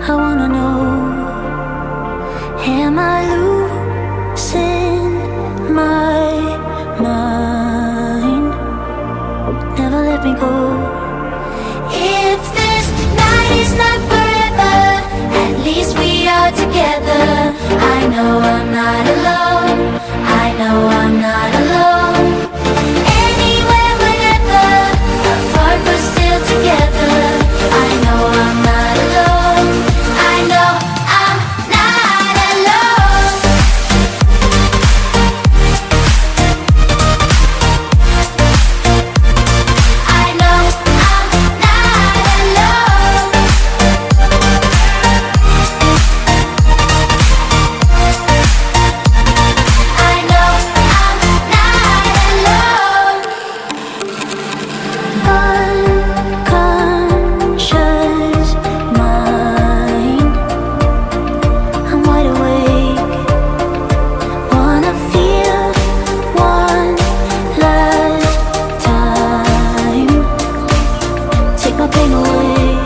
I wanna know, am I losing my mind? Never let me go. If this night is not forever, at least we are together. I know I'm not alone. I know I'm not alone. Anywhere, whenever, apart but still together. I know I'm not alone. I know I'm not alone. I know I'm not alone. I know I'm not alone. Unconscious mind, I'm wide awake. Wanna feel one last time. Take my pain away.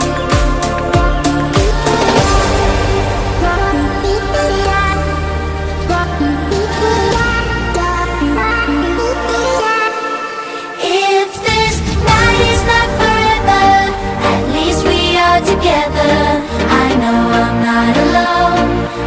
If this night is not forever, at least we are together. I know I'm not alone.